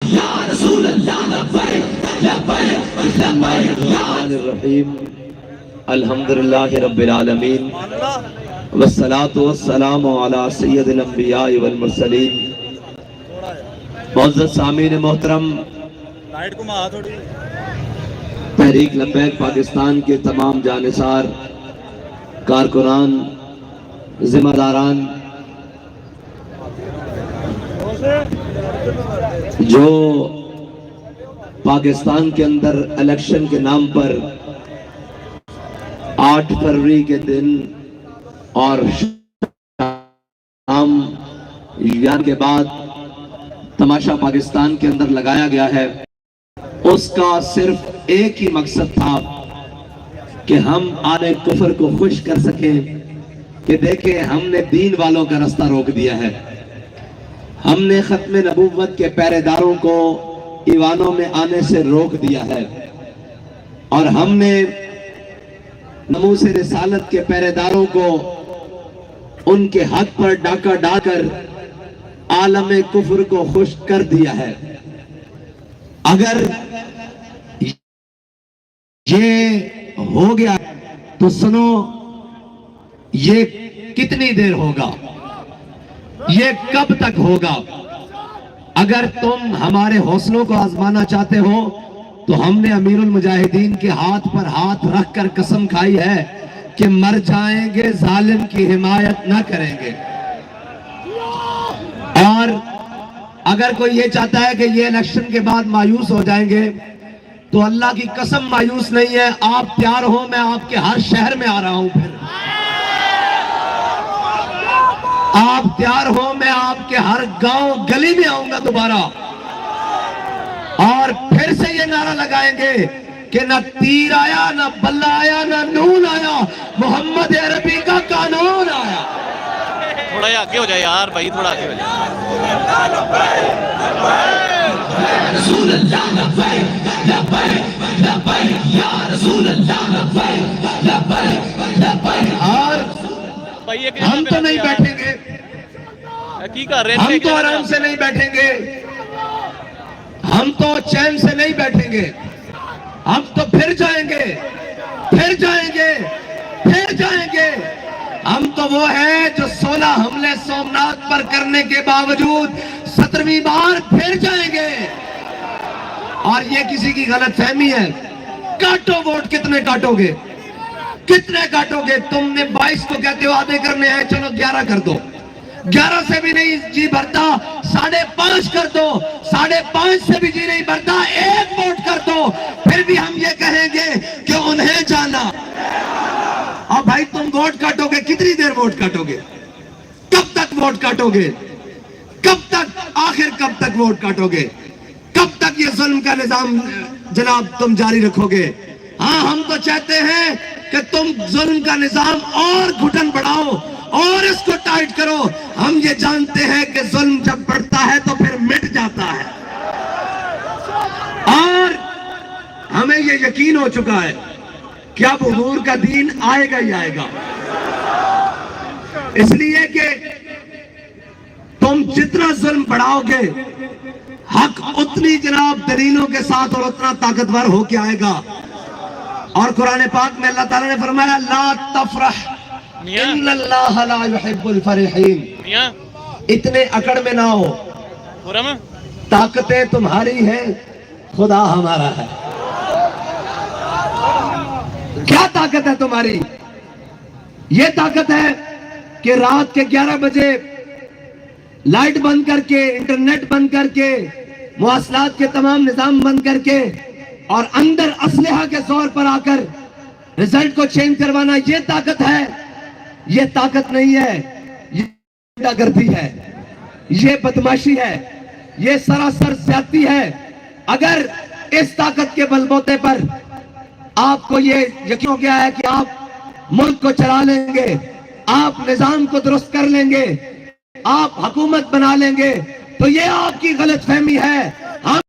یا رسول اللہ لبیک لبیک لبیک الرحمن الرحیم الحمدللہ رب العالمین والصلاة والسلام علی سید الانبیاء والمرسلین. معزز سامعین محترم، تحریک لبیک پاکستان کے تمام جانثار کارکنان، ذمہ داران جو پاکستان کے اندر الیکشن کے نام پر 8 فروری کے دن اور شام یان کے بعد تماشا پاکستان کے اندر لگایا گیا ہے، اس کا صرف ایک ہی مقصد تھا کہ ہم آنے کفر کو خوش کر سکیں کہ دیکھیں ہم نے دین والوں کا راستہ روک دیا ہے، ہم نے ختم نبوت کے پہرے داروں کو ایوانوں میں آنے سے روک دیا ہے، اور ہم نے ناموس رسالت کے پہرے داروں کو ان کے حق پر ڈاکہ ڈال کر عالم کفر کو خوش کر دیا ہے. اگر یہ ہو گیا تو سنو، یہ کتنی دیر ہوگا، یہ کب تک ہوگا؟ اگر تم ہمارے حوصلوں کو آزمانا چاہتے ہو تو ہم نے امیر المجاہدین کے ہاتھ پر ہاتھ رکھ کر قسم کھائی ہے کہ مر جائیں گے ظالم کی حمایت نہ کریں گے. اور اگر کوئی یہ چاہتا ہے کہ یہ الیکشن کے بعد مایوس ہو جائیں گے تو اللہ کی قسم مایوس نہیں ہے. آپ تیار ہو، میں آپ کے ہر شہر میں آ رہا ہوں. پھر آپ تیار ہو، میں آپ کے ہر گاؤں گلی میں آؤں گا دوبارہ، اور پھر سے یہ نعرہ لگائیں گے کہ نہ تیر آیا، نہ بلہ آیا، نہ نون آیا، محمد عربی کا قانون آیا. تھوڑا یہ آگے ہو جائے یار بھائی، تھوڑا آگے ہو جائے. رسول اللہ لبیک لبیک لبیک یا رسول اللہ لبیک لبیک لبیک. اور ہم تو نہیں بیٹھیں گے، ہم تو آرام سے نہیں بیٹھیں گے، ہم تو چین سے نہیں بیٹھیں گے، ہم تو پھر جائیں گے، پھر جائیں گے، پھر جائیں گے. ہم تو وہ ہیں جو 16 حملے سومناتھ پر کرنے کے باوجود 17ویں بار پھر جائیں گے. اور یہ کسی کی غلط فہمی ہے. کاٹو ووٹ، کتنے کاٹو گے، کتنے کاٹو گے؟ تم نے 22 کو کہتے ہو وعدے کرنے ہیں، چلو 11 کر دو. 11 سے بھی نہیں جی بھرتا، 5.5 کر دو. 5.5 سے بھی جی نہیں بھرتا، 1 ووٹ کر دو. پھر بھی ہم یہ کہیں گے کہ انہیں جانا. اور بھائی تم ووٹ کاٹو گے، کتنی دیر ووٹ کاٹو گے؟ کب تک ووٹ کاٹو گے؟ کب تک؟ آخر کب تک ووٹ کاٹو گے؟ کب تک یہ ظلم کا نظام جناب تم جاری رکھو گے؟ ہاں، ہم تو چاہتے ہیں کہ تم ظلم کا نظام اور گھٹن بڑھاؤ اور اس کو ٹائٹ کرو. ہم یہ جانتے ہیں کہ ظلم جب بڑھتا ہے تو پھر مٹ جاتا ہے، اور ہمیں یہ یقین ہو چکا ہے کہ اب حضور کا دین آئے گا ہی آئے گا. اس لیے کہ تم جتنا ظلم بڑھاؤ گے، حق اتنی جناب دلیلوں کے ساتھ اور اتنا طاقتور ہو کے آئے گا. اور قرآن پاک میں اللہ تعالیٰ نے فرمایا لا تفرح ان اللہ لا يحب الفرحین. اتنے اکڑ میں نہ ہو، طاقتیں تمہاری ہیں، خدا ہمارا ہے. کیا طاقت ہے تمہاری؟ یہ طاقت ہے کہ رات کے 11 بجے لائٹ بند کر کے، انٹرنیٹ بند کر کے، مواصلات کے تمام نظام بند کر کے، اور اندر اسلحہ کے زور پر آ کر رزلٹ کو چینج کروانا. یہ طاقت ہے؟ یہ طاقت نہیں ہے، یہ گنڈا گردی ہے، یہ بدماشی ہے، یہ سراسر زیادتی ہے. اگر اس طاقت کے بل بوتے پر آپ کو یہ یقین ہو گیا ہے کہ آپ ملک کو چلا لیں گے، آپ نظام کو درست کر لیں گے، آپ حکومت بنا لیں گے، تو یہ آپ کی غلط فہمی ہے. ہم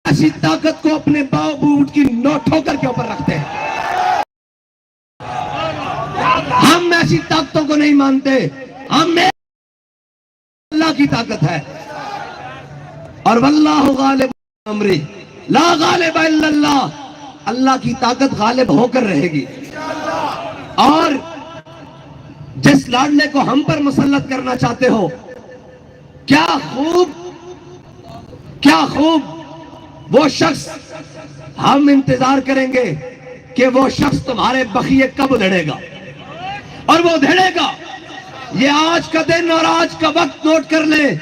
ایسی طاقت کو اپنے باؤ بوٹ کی ٹھوکر کے اوپر رکھتے ہیں. ہم ایسی طاقتوں کو نہیں مانتے. ہم اللہ کی طاقت ہے. اور واللہ غالب امری لا غالب الا اللہ، اللہ کی طاقت غالب ہو کر رہے گی. اور جس لاڈلے کو ہم پر مسلط کرنا چاہتے ہو، کیا خوب وہ شخص، ہم انتظار کریں گے کہ وہ شخص تمہارے بخیے کب ادھڑے گا، اور وہ ادھڑے گا. یہ آج کا دن اور آج کا وقت نوٹ کر لیں،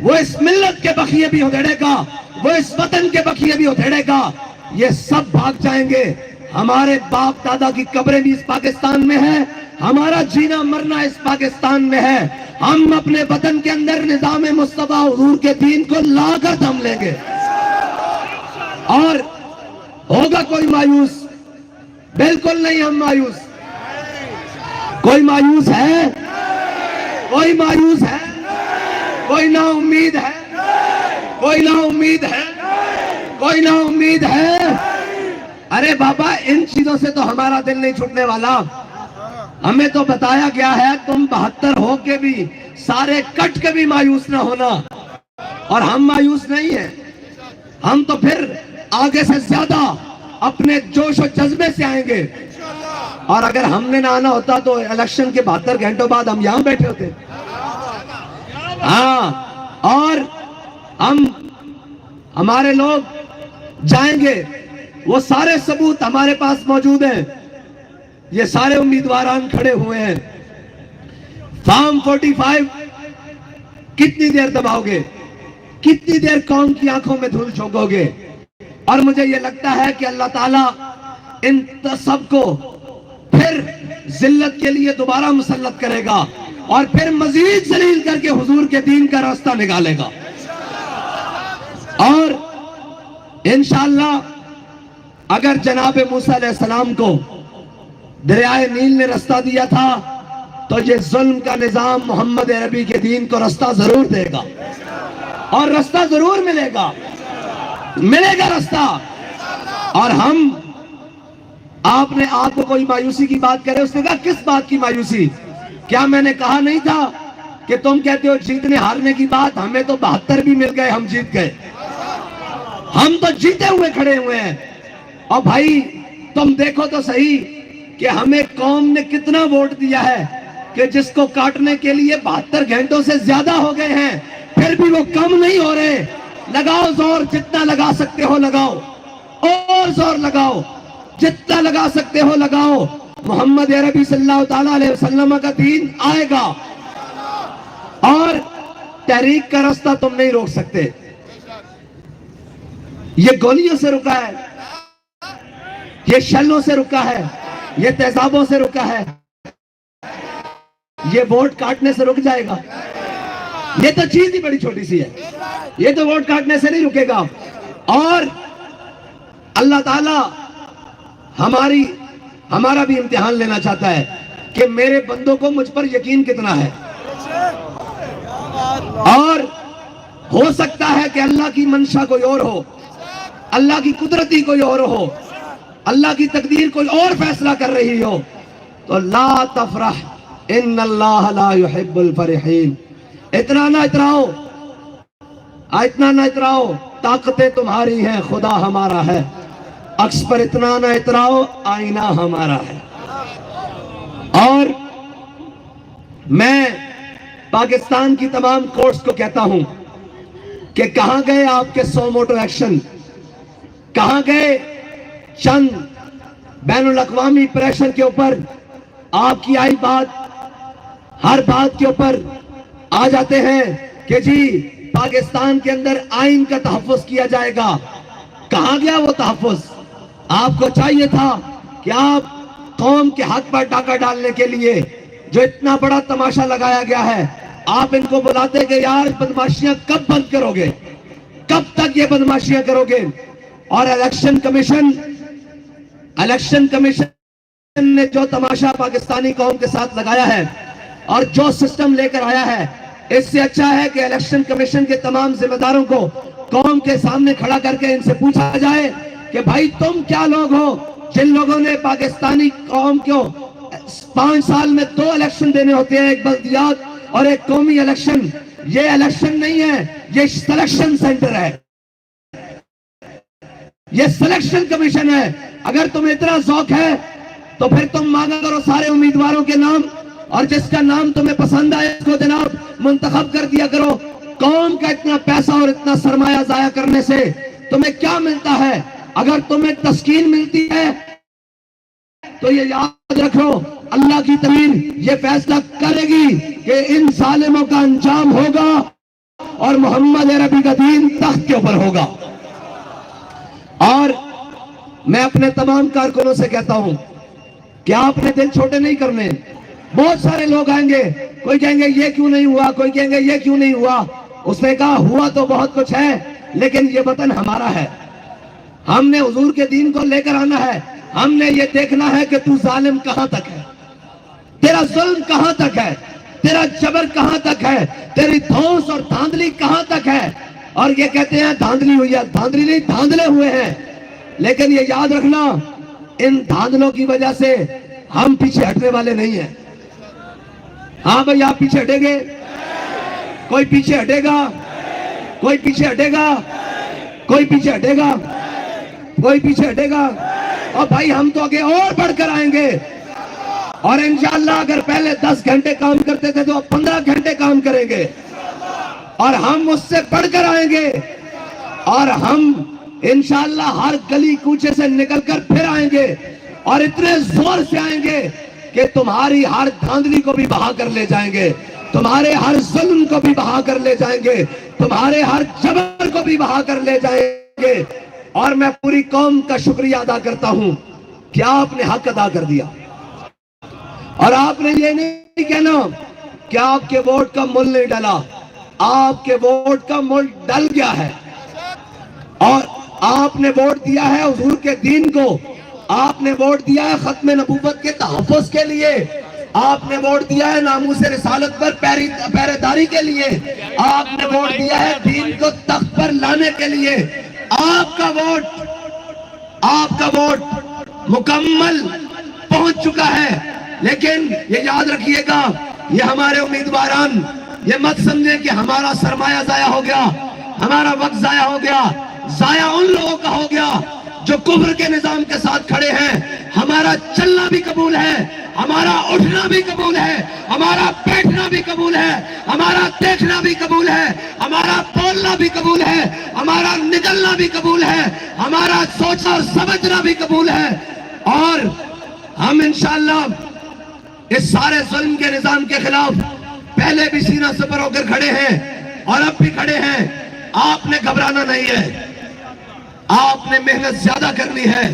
وہ اس ملت کے بخیے بھی ادھڑے گا، وہ اس وطن کے بخیے بھی ادھڑے گا. یہ سب بھاگ جائیں گے. ہمارے باپ دادا کی قبریں بھی اس پاکستان میں ہیں، ہمارا جینا مرنا اس پاکستان میں ہے. ہم اپنے وطن کے اندر نظام مصطفیٰ حضور کے دین کو لا کر دم لیں گے. اور ہوگا کوئی مایوس؟ بالکل نہیں ہم مایوس. کوئی مایوس ہے؟ کوئی مایوس ہے؟ کوئی نا امید ہے؟ کوئی نا امید ہے؟ کوئی نا امید ہے؟ ارے بابا، ان چیزوں سے تو ہمارا دل نہیں چھوٹنے والا. ہمیں تو بتایا گیا ہے تم 72 ہو کے بھی، سارے کٹ کے بھی مایوس نہ ہونا. اور ہم مایوس نہیں ہیں. ہم تو پھر آگے سے زیادہ اپنے جوش و جذبے سے آئیں گے. اور اگر ہم نے نہ آنا ہوتا تو الیکشن کے 72 گھنٹوں بعد ہم یہاں بیٹھے ہوتے. ہاں، اور ہمارے لوگ جائیں گے. وہ سارے ثبوت ہمارے پاس موجود ہیں. یہ سارے امیدواران کھڑے ہوئے ہیں. فارم 45 کتنی دیر دباؤ گے؟ کتنی دیر قوم کی آنکھوں میں دھول جھونکو گے؟ اور مجھے یہ لگتا ہے کہ اللہ تعالیٰ ان سب کو پھر ذلت کے لیے دوبارہ مسلط کرے گا، اور پھر مزید ذلیل کر کے حضور کے دین کا راستہ نکالے گا. اور انشاءاللہ اگر جناب موسیٰ علیہ السلام کو دریائے نیل نے رستہ دیا تھا، تو یہ ظلم کا نظام محمد عربی کے دین کو رستہ ضرور دے گا، اور رستہ ضرور ملے گا رستہ. اور ہم، آپ نے آپ کو کوئی مایوسی کی بات کرے، اس نے کہا کس بات کی مایوسی؟ کیا میں نے کہا نہیں تھا کہ تم کہتے ہو جیتنے ہارنے کی بات؟ ہمیں تو 72 بھی مل گئے، ہم جیت گئے. ہم تو جیتے ہوئے کھڑے ہوئے ہیں. اور بھائی تم دیکھو تو صحیح کہ ہمیں قوم نے کتنا ووٹ دیا ہے، کہ جس کو کاٹنے کے لیے 72 گھنٹوں سے زیادہ ہو گئے ہیں، پھر بھی وہ کم نہیں ہو رہے. لگاؤ زور، جتنا لگا سکتے ہو لگاؤ، اور زور لگاؤ، جتنا لگا سکتے ہو لگاؤ. محمد عربی صلی اللہ تعالیٰ علیہ وسلم کا دین آئے گا، اور تحریک کا راستہ تم نہیں روک سکتے. یہ گولیوں سے رکا ہے، یہ شلوں سے رکا ہے، یہ تیزابوں سے رکا ہے. یہ ووٹ کاٹنے سے رک جائے گا؟ یہ تو چیز ہی بڑی چھوٹی سی ہے. یہ تو ووٹ کاٹنے سے نہیں رکے گا. اور اللہ تعالیٰ ہمارا بھی امتحان لینا چاہتا ہے کہ میرے بندوں کو مجھ پر یقین کتنا ہے. اور ہو سکتا ہے کہ اللہ کی منشا کوئی اور ہو، اللہ کی قدرتی کوئی اور ہو، اللہ کی تقدیر کوئی اور فیصلہ کر رہی ہو. تو لا تفرح ان اللہ لا يحب الفرحین. اتنا نہ اتراؤ، طاقتیں تمہاری ہیں، خدا ہمارا ہے. عکس پر اتنا نہ اتراؤ، آئینہ ہمارا ہے. اور میں پاکستان کی تمام کورٹس کو کہتا ہوں کہ کہاں گئے آپ کے 100 موٹو ایکشن؟ کہاں گئے چند بین الاقوامی پریشر کے اوپر آپ کی آئی بات؟ ہر بات کے اوپر آ جاتے ہیں کہ جی پاکستان کے اندر آئین کا تحفظ کیا جائے گا. کہاں گیا وہ تحفظ؟ آپ کو چاہیے تھا کہ آپ قوم کے حق پر ڈاکہ ڈالنے کے لیے جو اتنا بڑا تماشا لگایا گیا ہے، آپ ان کو بلاتے کہ یار بدماشیاں کب بند کرو گے، کب تک یہ بدماشیاں کرو گے؟ اور الیکشن کمیشن نے جو تماشا پاکستانی قوم کے ساتھ لگایا ہے اور جو سسٹم لے کر آیا ہے، اس سے اچھا ہے کہ الیکشن کمیشن کے تمام ذمہ داروں کو قوم کے سامنے کھڑا کر کے ان سے پوچھا جائے کہ بھائی تم کیا لوگ ہو جن لوگوں نے پاکستانی قوم کو 5 سال میں 2 الیکشن دینے ہوتے ہیں، ایک بلدیات اور ایک قومی الیکشن. یہ الیکشن نہیں ہے، یہ سلیکشن سینٹر ہے، یہ سلیکشن کمیشن ہے۔ اگر تمہیں اتنا ذوق ہے تو پھر تم مانگا کرو سارے امیدواروں کے نام، اور جس کا نام تمہیں پسند آئے اس کو جناب منتخب کر دیا کرو۔ قوم کا اتنا پیسہ اور اتنا سرمایہ ضائع کرنے سے تمہیں کیا ملتا ہے؟ اگر تمہیں تسکین ملتی ہے تو یہ یاد رکھو، اللہ کی تدبیر یہ فیصلہ کرے گی کہ ان ظالموں کا انجام ہوگا اور محمد عربی کا دین تخت کے اوپر ہوگا۔ اور میں اپنے تمام کارکنوں سے کہتا ہوں کہ آپ نے دل چھوٹے نہیں کرنے۔ بہت سارے لوگ آئیں گے، کوئی کہیں گے یہ کیوں نہیں ہوا، کوئی کہیں گے یہ کیوں نہیں ہوا۔ اس نے کہا ہوا تو بہت کچھ ہے، لیکن یہ وطن ہمارا ہے، ہم نے حضور کے دین کو لے کر آنا ہے۔ ہم نے یہ دیکھنا ہے کہ تو ظالم کہاں تک ہے، تیرا ظلم کہاں تک ہے، تیرا جبر کہاں تک ہے، تیری دھوس اور دھاندلی کہاں تک ہے۔ اور یہ کہتے ہیں دھاندلی ہوئی ہے، دھاندلی نہیں، دھاندلے ہوئے ہیں۔ لیکن یہ یاد رکھنا، ان دھاندلوں کی وجہ سے ہم پیچھے ہٹنے والے نہیں ہیں۔ ہاں بھئی، آپ پیچھے ہٹیں گے؟ کوئی پیچھے ہٹے گا؟ کوئی پیچھے ہٹے گا؟ کوئی پیچھے ہٹے گا؟ کوئی پیچھے ہٹے گا؟ اور بھائی ہم تو آگے اور بڑھ کر آئیں گے، اور انشاءاللہ اگر پہلے 10 گھنٹے کام کرتے تھے تو اب 15 گھنٹے کام کریں گے، اور ہم اس سے بڑھ کر آئیں گے، اور ہم انشاءاللہ ہر گلی کوچے سے نکل کر پھر آئیں گے، اور اتنے زور سے آئیں گے کہ تمہاری ہر دھاندلی کو بھی بہا کر لے جائیں گے، تمہارے ہر ظلم کو بھی بہا کر لے جائیں گے، تمہارے ہر جبر کو بھی بہا کر لے جائیں گے۔ اور میں پوری قوم کا شکریہ ادا کرتا ہوں کہ آپ نے حق ادا کر دیا، اور آپ نے یہ نہیں کہنا کہ آپ کے ووٹ کا مول نہیں ڈلا، آپ کے ووٹ کا مول ڈل گیا ہے، اور آپ نے ووٹ دیا ہے حضور کے دین کو، آپ نے ووٹ دیا ہے ختم نبوت کے تحفظ کے لیے، آپ نے ووٹ دیا ہے ناموس رسالت پر پہرے داری کے لیے، آپ نے ووٹ دیا ہے دین کو تخت پر لانے کے لیے۔ آپ کا ووٹ مکمل پہنچ چکا ہے، لیکن یہ یاد رکھیے گا، یہ ہمارے امیدواران یہ مت سمجھیں کہ ہمارا سرمایہ ضائع ہو گیا، ہمارا وقت ضائع ہو گیا۔ ضائع ان لوگوں کا ہو گیا جو کفر کے نظام کے ساتھ کھڑے ہیں۔ ہمارا چلنا بھی قبول ہے، ہمارا اٹھنا بھی قبول ہے، ہمارا بیٹھنا بھی قبول ہے، ہمارا دیکھنا بھی قبول ہے، ہمارا بولنا بھی قبول ہے، ہمارا نکلنا بھی قبول ہے، ہمارا سوچنا اور سمجھنا بھی قبول ہے۔ اور ہم انشاءاللہ اس سارے ظلم کے نظام کے خلاف پہلے بھی سینہ سپر ہو کر کھڑے ہیں اور اب بھی کھڑے ہیں۔ آپ نے گھبرانا نہیں ہے، آپ نے محنت زیادہ کرنی ہے،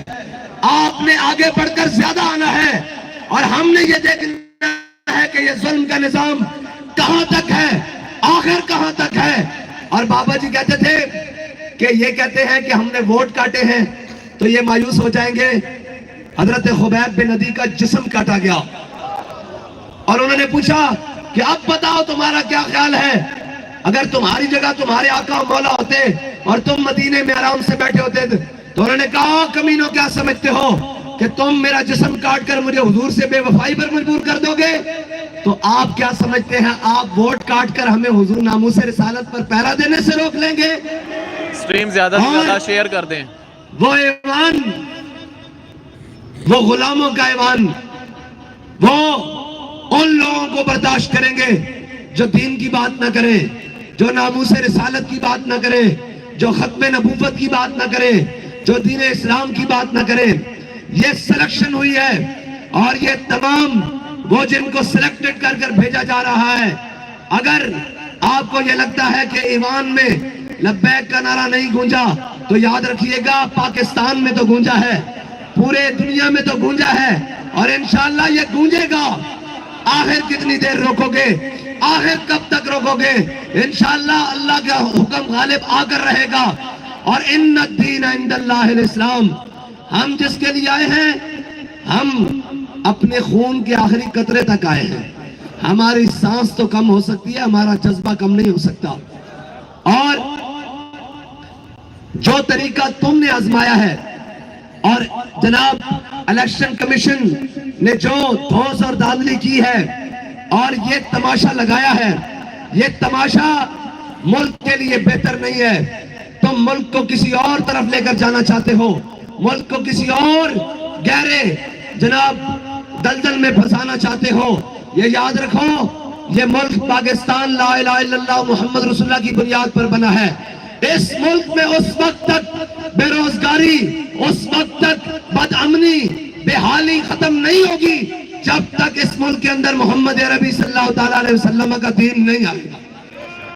آپ نے آگے بڑھ کر زیادہ آنا ہے، اور ہم نے یہ دیکھنا ہے کہ یہ ظلم کا نظام کہاں تک ہے، آخر کہاں تک ہے۔ اور بابا جی کہتے تھے کہ یہ کہتے ہیں کہ ہم نے ووٹ کاٹے ہیں تو یہ مایوس ہو جائیں گے۔ حضرت خبیب بن عدی کا جسم کاٹا گیا، اور انہوں نے پوچھا کہ اب بتاؤ تمہارا کیا خیال ہے، اگر تمہاری جگہ تمہارے آقا و مولا ہوتے اور تم مدینے میں آرام سے بیٹھے ہوتے تو انہوں نے کہا کمینوں کیا سمجھتے ہو کہ تم میرا جسم کاٹ کر مجھے حضور سے بے وفائی پر مجبور کر دو گے؟ تو آپ کیا سمجھتے ہیں، آپ ووٹ کاٹ کر ہمیں حضور ناموس رسالت پر پہرا دینے سے روک لیں گے؟ سٹریم زیادہ سے زیادہ شیئر کر دیں۔ وہ ایوان، وہ غلاموں کا ایوان، وہ ان لوگوں کو برداشت کریں گے جو دین کی بات نہ کریں، جو ناموس رسالت کی بات نہ کریں، جو ختم نبوت کی بات نہ کریں، جو دین اسلام کی بات نہ کریں۔ یہ سلیکشن ہوئی ہے، اور یہ تمام وہ جن کو سلیکٹڈ کر کر بھیجا جا رہا ہے۔ اگر آپ کو یہ لگتا ہے کہ ایوان میں لبیک کا نعرہ نہیں گونجا تو یاد رکھیے گا پاکستان میں تو گونجا ہے، پورے دنیا میں تو گونجا ہے، اور انشاءاللہ یہ گونجے گا۔ آخر کتنی دیر روکو گے؟ آخر کب تک روکو گے؟ انشاءاللہ اللہ کا حکم غالب آ کر رہے گا، اور ان الدین عند اللہ الاسلام۔ ہم جس کے لیے آئے ہیں، ہم اپنے خون کے آخری قطرے تک آئے ہیں۔ ہماری سانس تو کم ہو سکتی ہے، ہمارا جذبہ کم نہیں ہو سکتا۔ اور جو طریقہ تم نے آزمایا ہے، اور جناب الیکشن کمیشن نے جو دھوس اور دھاندلی کی ہے اور یہ تماشا لگایا ہے، یہ تماشا ملک کے لیے بہتر نہیں ہے. تم ملک کو کسی اور طرف لے کر جانا چاہتے ہو, ملک کو کسی اور گہرے جناب دلدل میں پھنسانا چاہتے ہو. یہ یاد رکھو, یہ ملک پاکستان لا الہ الا اللہ محمد رسول اللہ کی بنیاد پر بنا ہے. اس ملک میں اس وقت تک بے روزگاری, اس وقت تک بد امنی, بے حالی ختم نہیں ہوگی جب تک اس ملک کے اندر محمد عربی صلی اللہ تعالیٰ علیہ وسلم کا دین نہیں آئے گا.